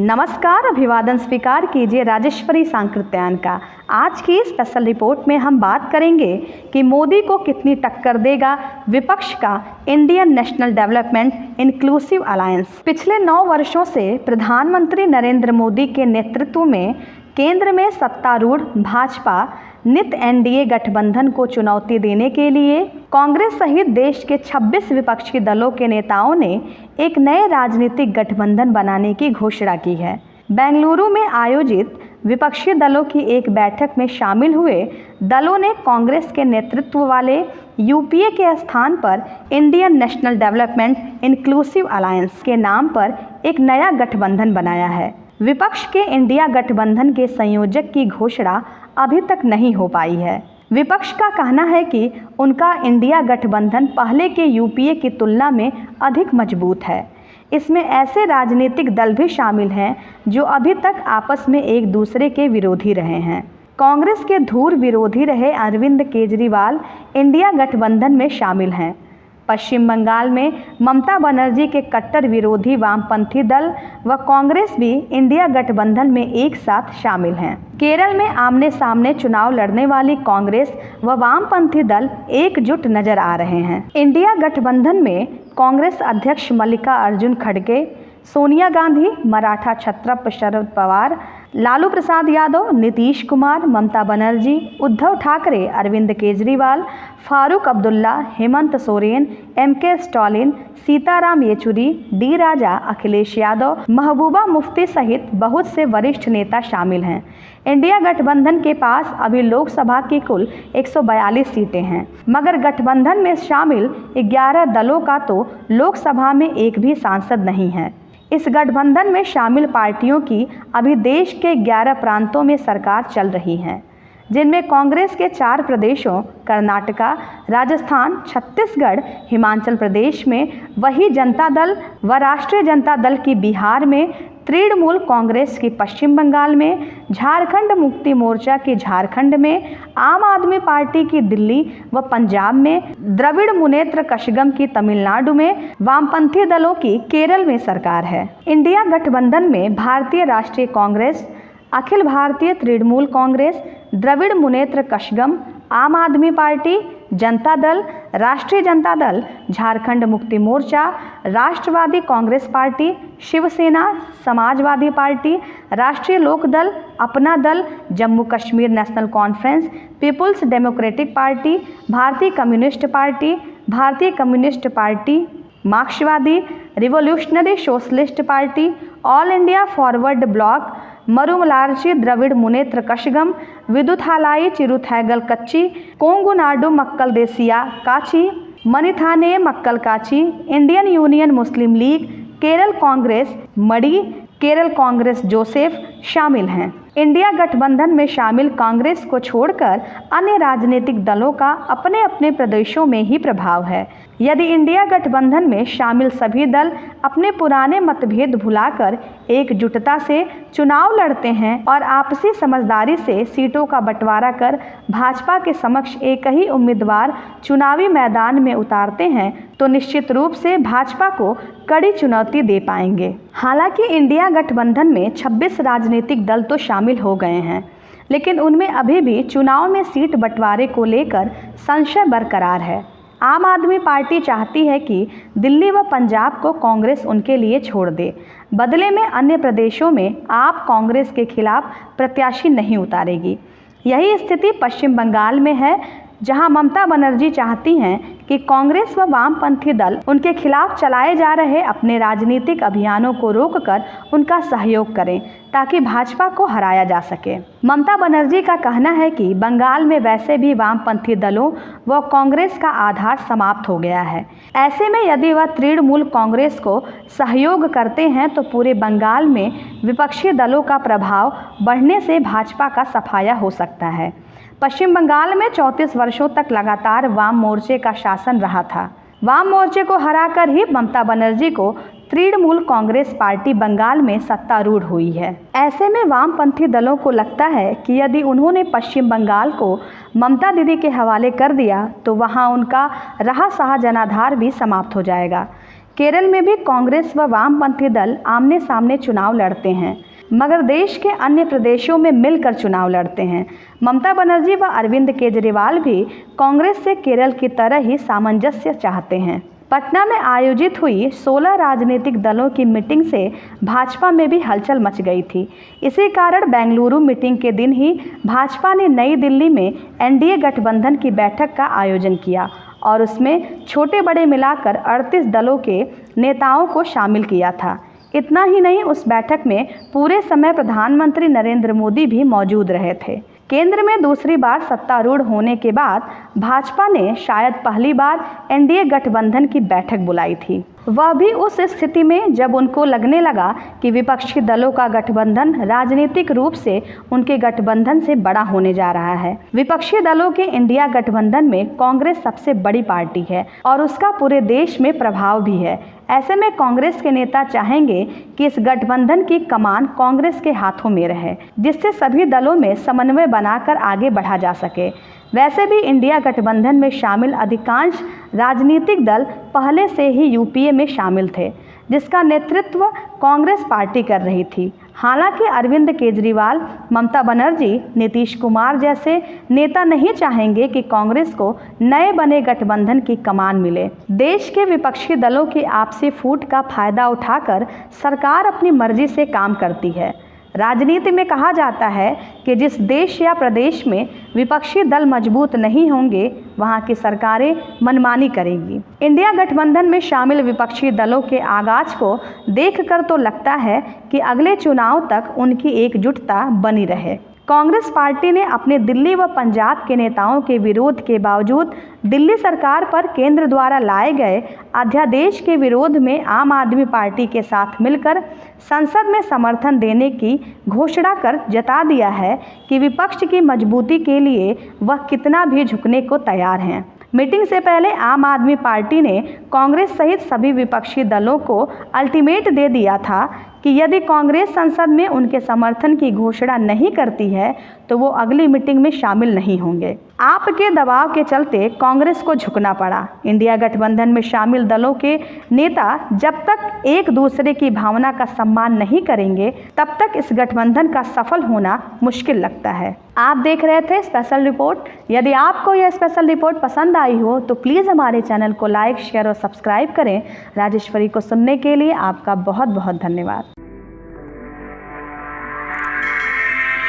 नमस्कार, अभिवादन स्वीकार कीजिए राजेश्वरी सांकृत्यायन का। आज की स्पेशल रिपोर्ट में हम बात करेंगे कि मोदी को कितनी टक्कर देगा विपक्ष का Indian national development inclusive alliance. पिछले 9 वर्षों से प्रधानमंत्री नरेंद्र मोदी के नेतृत्व में केंद्र में सत्तारूढ़ भाजपा नित एनडीए गठबंधन को चुनौती देने के लिए कांग्रेस सहित देश के 26 विपक्षी दलों के नेताओं ने एक नए राजनीतिक गठबंधन बनाने की घोषणा की है। बेंगलुरु में आयोजित विपक्षी दलों की एक बैठक में शामिल हुए दलों ने कांग्रेस के नेतृत्व वाले यूपीए के स्थान पर Indian national development inclusive alliance के नाम पर एक नया गठबंधन बनाया है। विपक्ष के इंडिया गठबंधन के संयोजक की घोषणा अभी तक नहीं हो पाई है। विपक्ष का कहना है कि उनका इंडिया गठबंधन पहले के यूपीए की तुलना में अधिक मजबूत है। इसमें ऐसे राजनीतिक दल भी शामिल हैं जो अभी तक आपस में एक दूसरे के विरोधी रहे हैं। कांग्रेस के धूर विरोधी रहे अरविंद केजरीवाल इंडिया गठबंधन में शामिल हैं। पश्चिम बंगाल में ममता बनर्जी के कट्टर विरोधी वामपंथी दल व कांग्रेस भी इंडिया गठबंधन में एक साथ शामिल हैं। केरल में आमने सामने चुनाव लड़ने वाली कांग्रेस व वामपंथी दल एकजुट नजर आ रहे हैं। इंडिया गठबंधन में कांग्रेस अध्यक्ष मल्लिकार्जुन खड़गे, सोनिया गांधी, मराठा छत्रप शरद पवार, लालू प्रसाद यादव, नीतीश कुमार, ममता बनर्जी, उद्धव ठाकरे, अरविंद केजरीवाल, फारूक अब्दुल्ला, हेमंत सोरेन, एमके स्टालिन, सीताराम येचुरी, डी राजा, अखिलेश यादव, महबूबा मुफ्ती सहित बहुत से वरिष्ठ नेता शामिल हैं। इंडिया गठबंधन के पास अभी लोकसभा की कुल 142 सीटें हैं, मगर गठबंधन में शामिल 11 दलों का तो लोकसभा में एक भी सांसद नहीं है। इस गठबंधन में शामिल पार्टियों की अभी देश के 11 प्रांतों में सरकार चल रही है, जिनमें कांग्रेस के 4 प्रदेशों कर्नाटका, राजस्थान, छत्तीसगढ़, हिमाचल प्रदेश में वही जनता दल व राष्ट्रीय जनता दल की बिहार में, तृणमूल कांग्रेस की पश्चिम बंगाल में, झारखंड मुक्ति मोर्चा की झारखंड में, आम आदमी पार्टी की दिल्ली व पंजाब में, द्रविड़ मुनेत्र कषगम की तमिलनाडु में, वामपंथी दलों की केरल में सरकार है। इंडिया गठबंधन में भारतीय राष्ट्रीय कांग्रेस, अखिल भारतीय तृणमूल कांग्रेस, द्रविड़ मुनेत्र कषगम, आम आदमी पार्टी, जनता दल, राष्ट्रीय जनता Dal, Jharkhand Mukti Morcha, Rashtravadi Congress party, Shiv Sena, Samajwadi party, Rashtriya Lok Dal, Apna Dal, Jammu Kashmir national conference, people's democratic party, Bharatiya communist party, मार्क्सवादी, revolutionary socialist party, all India forward bloc, Marumalarchi Dravida Munnetra Kazhagam, Viduthalai Chiruthaigal Katchi, Kongunadu Makkal Desiya Katchi, Manithaneya Makkal Katchi, Indian union Muslim league, Kerala Congress मडी, केरल कांग्रेस जोसेफ शामिल हैं। इंडिया गठबंधन में शामिल कांग्रेस को छोड़कर अन्य राजनीतिक दलों का अपने अपने प्रदेशों में ही प्रभाव है। यदि इंडिया गठबंधन में शामिल सभी दल अपने पुराने मतभेद भुलाकर एकजुटता से चुनाव लड़ते हैं और आपसी समझदारी से सीटों का बंटवारा कर भाजपा के समक्ष एक ही उम्मीदवार चुनावी मैदान में उतारते हैं, तो निश्चित रूप से भाजपा को कड़ी चुनौती दे पाएंगे। हालांकि इंडिया गठबंधन में 26 राजनीतिक दल तो शामिल हो गए हैं, लेकिन उनमें अभी भी चुनाव में सीट बंटवारे को लेकर संशय बरकरार है। आम आदमी पार्टी चाहती है कि दिल्ली व पंजाब को कांग्रेस उनके लिए छोड़ दे, बदले में अन्य प्रदेशों में आप कांग्रेस के खिलाफ प्रत्याशी नहीं उतारेगी। यही स्थिति पश्चिम बंगाल में है, जहां ममता बनर्जी चाहती हैं कि कांग्रेस व वामपंथी दल उनके खिलाफ चलाए जा रहे अपने राजनीतिक अभियानों को रोककर उनका सहयोग करें, ताकि भाजपा को हराया जा सके। ममता बनर्जी का कहना है कि बंगाल में वैसे भी वामपंथी दलों व कांग्रेस का आधार समाप्त हो गया है। ऐसे में यदि वह तृणमूल कांग्रेस को सहयोग करते हैं तो पूरे बंगाल में विपक्षी दलों का प्रभाव बढ़ने से भाजपा का सफाया हो सकता है। पश्चिम बंगाल में 34 वर्षों तक लगातार वाम मोर्चे का शासन रहा था। वाम मोर्चे को हराकर ही ममता बनर्जी को तृणमूल कांग्रेस पार्टी बंगाल में सत्तारूढ़ हुई है। ऐसे में वामपंथी दलों को लगता है कि यदि उन्होंने पश्चिम बंगाल को ममता दीदी के हवाले कर दिया तो वहां उनका रहा सहा जनाधार भी समाप्त हो जाएगा। केरल में भी कांग्रेस व वामपंथी दल आमने सामने चुनाव लड़ते हैं, मगर देश के अन्य प्रदेशों में मिलकर चुनाव लड़ते हैं। ममता बनर्जी व अरविंद केजरीवाल भी कांग्रेस से केरल की तरह ही सामंजस्य चाहते हैं। पटना में आयोजित हुई 16 राजनीतिक दलों की मीटिंग से भाजपा में भी हलचल मच गई थी। इसी कारण बेंगलुरु मीटिंग के दिन ही भाजपा ने नई दिल्ली में एनडीए गठबंधन की बैठक का आयोजन किया और उसमें छोटे बड़े मिलाकर 38 दलों के नेताओं को शामिल किया था। इतना ही नहीं, उस बैठक में पूरे समय प्रधानमंत्री नरेंद्र मोदी भी मौजूद रहे थे। केंद्र में दूसरी बार सत्तारूढ़ होने के बाद भाजपा ने शायद पहली बार एनडीए गठबंधन की बैठक बुलाई थी, वह भी उस स्थिति में जब उनको लगने लगा कि विपक्षी दलों का गठबंधन राजनीतिक रूप से उनके गठबंधन से बड़ा होने जा रहा है। विपक्षी दलों के इंडिया गठबंधन में कांग्रेस सबसे बड़ी पार्टी है और उसका पूरे देश में प्रभाव भी है। ऐसे में कांग्रेस के नेता चाहेंगे कि इस गठबंधन की कमान कांग्रेस के हाथों में रहे, जिससे सभी दलों में समन्वय बनाकर आगे बढ़ा जा सके। वैसे भी इंडिया गठबंधन में शामिल अधिकांश राजनीतिक दल पहले से ही यूपीए में शामिल थे, जिसका नेतृत्व कांग्रेस पार्टी कर रही थी। हालांकि अरविंद केजरीवाल, ममता बनर्जी, नीतीश कुमार जैसे नेता नहीं चाहेंगे कि कांग्रेस को नए बने गठबंधन की कमान मिले। देश के विपक्षी दलों की आपसी फूट का फायदा उठाकर सरकार अपनी मर्जी से काम करती है। राजनीति में कहा जाता है कि जिस देश या प्रदेश में विपक्षी दल मजबूत नहीं होंगे, वहां की सरकारें मनमानी करेंगी। इंडिया गठबंधन में शामिल विपक्षी दलों के आगाज को देखकर तो लगता है कि अगले चुनाव तक उनकी एकजुटता बनी रहे। कांग्रेस पार्टी ने अपने दिल्ली व पंजाब के नेताओं के विरोध के बावजूद दिल्ली सरकार पर केंद्र द्वारा लाए गए अध्यादेश के विरोध में आम आदमी पार्टी के साथ मिलकर संसद में समर्थन देने की घोषणा कर जता दिया है कि विपक्ष की मजबूती के लिए वह कितना भी झुकने को तैयार हैं। मीटिंग से पहले आम आदमी पार्टी ने कांग्रेस सहित सभी विपक्षी दलों को अल्टीमेट दे दिया था कि यदि कांग्रेस संसद में उनके समर्थन की घोषणा नहीं करती है तो वो अगली मीटिंग में शामिल नहीं होंगे। आपके दबाव के चलते कांग्रेस को झुकना पड़ा। इंडिया गठबंधन में शामिल दलों के नेता जब तक एक दूसरे की भावना का सम्मान नहीं करेंगे, तब तक इस गठबंधन का सफल होना मुश्किल लगता है। आप देख रहे थे स्पेशल रिपोर्ट। यदि आपको यह स्पेशल रिपोर्ट पसंद आई हो तो प्लीज़ हमारे चैनल को लाइक, शेयर और सब्सक्राइब करें। राजेश्वरी को सुनने के लिए आपका बहुत बहुत धन्यवाद।